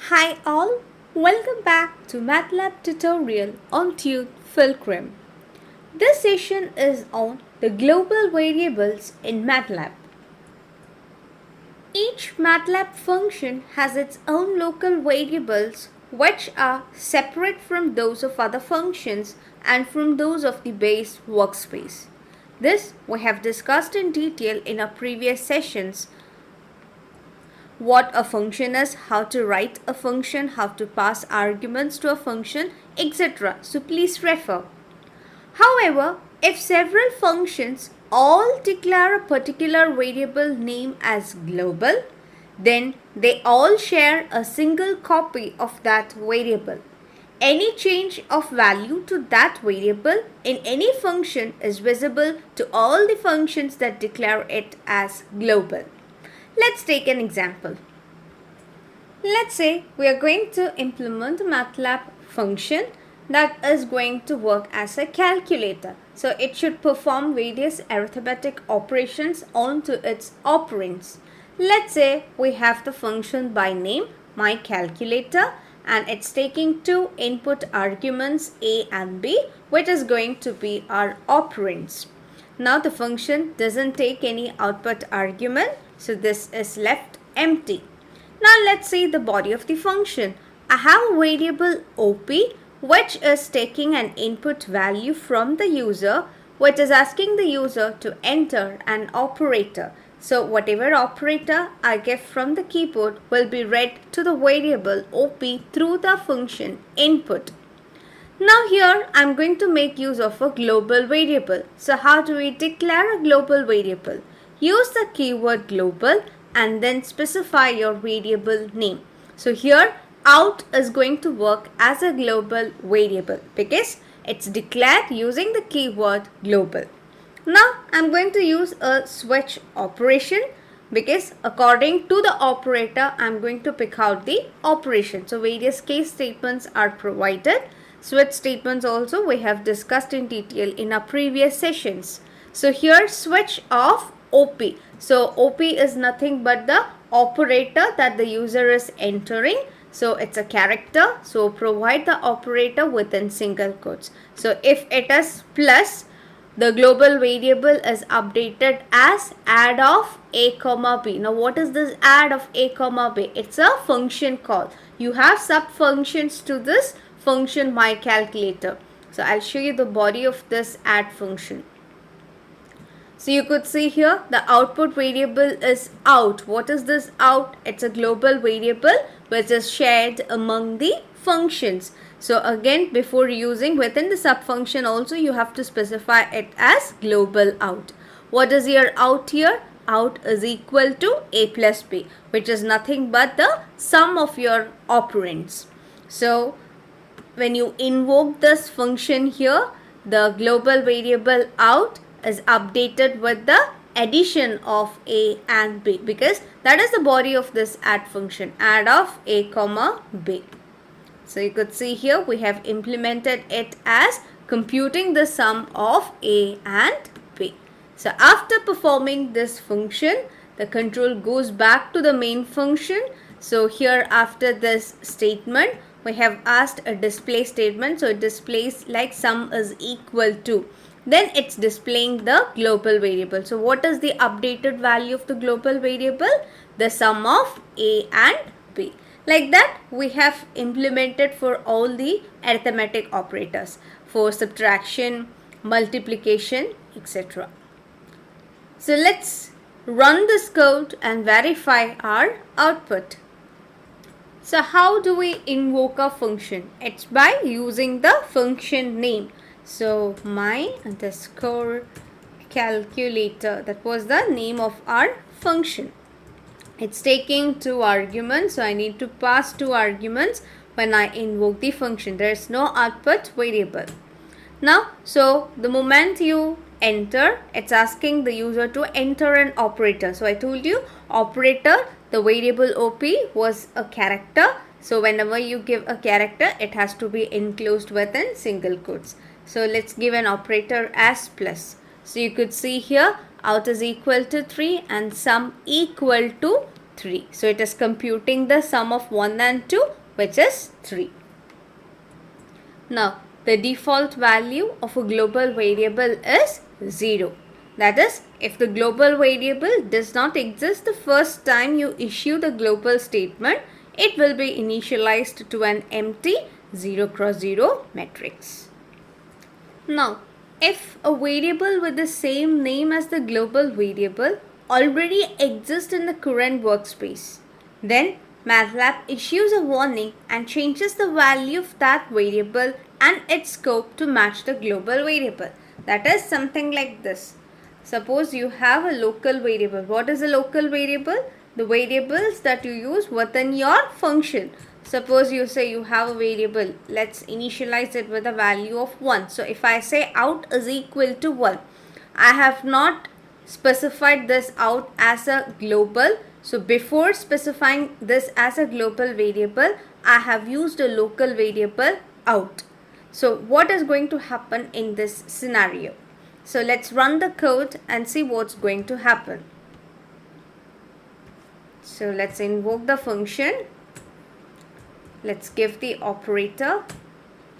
Hi all, welcome back to MATLAB tutorial on Tune Fulcrum. This session is on the global variables in MATLAB. Each MATLAB function has its own local variables which are separate from those of other functions and from those of the base workspace. This we have discussed in detail in our previous sessions. What a function is, how to write a function, how to pass arguments to a function, etc. So please refer. However, if several functions all declare a particular variable name as global, then they all share a single copy of that variable. Any change of value to that variable in any function is visible to all the functions that declare it as global. Let's take an example. Let's say we are going to implement a MATLAB function that is going to work as a calculator. So it should perform various arithmetic operations onto its operands. Let's say we have the function by name myCalculator and it's taking two input arguments a and b, which is going to be our operands. Now the function doesn't take any output argument, so this is left empty. Now let's see the body of the function. I have a variable op which is taking an input value from the user, which is asking the user to enter an operator. So whatever operator I give from the keyboard will be read to the variable op through the function input. Now here I am going to make use of a global variable. So how do we declare a global variable? Use the keyword global and then specify your variable name. So here out is going to work as a global variable because it's declared using the keyword global. Now I'm going to use a switch operation because according to the operator I'm going to pick out the operation. So various case statements are provided. Switch statements also we have discussed in detail in our previous sessions. So here switch of OP. So OP is nothing but the operator that the user is entering. So it's a character. So provide the operator within single quotes. So if it is plus, the global variable is updated as add of a comma b. Now what is this add of a comma b? It's a function call. You have sub functions to this function myCalculator. So I'll show you the body of this add function. So you could see here the output variable is out. What is this out? It's a global variable which is shared among the functions. So again, before using within the subfunction also you have to specify it as global out. What is your out here? Out is equal to a plus b, which is nothing but the sum of your operands. So when you invoke this function here, the global variable out is updated with the addition of a and b because that is the body of this add function, add of a comma b. So you could see here we have implemented it as computing the sum of a and b. So after performing this function, the control goes back to the main function. So here after this statement we have asked a display statement. So it displays like sum is equal to. Then it's displaying the global variable. So what is the updated value of the global variable? The sum of a and b. Like that we have implemented for all the arithmetic operators for subtraction, multiplication, etc. So let's run this code and verify our output. So how do we invoke a function? It's by using the function name. So my underscore calculator, that was the name of our function. It's taking two arguments, so I need to pass two arguments when I invoke the function. There is no output variable. Now, so the moment you enter, it's asking the user to enter an operator. So I told you operator, the variable op was a character. So whenever you give a character, it has to be enclosed within single quotes. So let's give an operator as plus. So you could see here out is equal to 3 and sum equal to 3. So it is computing the sum of 1 and 2, which is 3. Now, the default value of a global variable is 0. That is, if the global variable does not exist the first time you issue the global statement, it will be initialized to an empty 0 cross 0 matrix. Now, if a variable with the same name as the global variable already exists in the current workspace, then MATLAB issues a warning and changes the value of that variable and its scope to match the global variable. That is something like this. Suppose you have a local variable. What is a local variable? The variables that you use within your function. Suppose you say you have a variable. Let's initialize it with a value of 1. So if I say out is equal to 1, I have not specified this out as a global. So before specifying this as a global variable, I have used a local variable out. So what is going to happen in this scenario? So let's run the code and see what's going to happen. So let's invoke the function. Let's give the operator.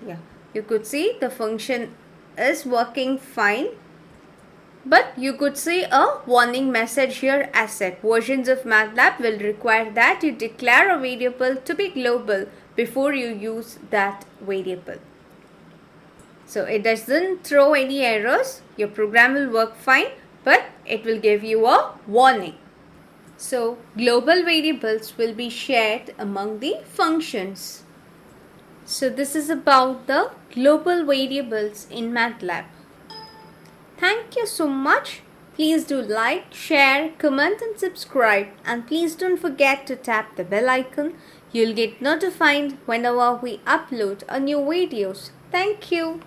Yeah, you could see the function is working fine. But you could see a warning message here as said. Versions of MATLAB will require that you declare a variable to be global before you use that variable. So it doesn't throw any errors. Your program will work fine, but it will give you a warning. So global variables will be shared among the functions. So this is about the global variables in MATLAB. Thank you so much. Please do like, share, comment and subscribe, and please don't forget to tap the bell icon. You'll get notified whenever we upload a new videos. Thank you.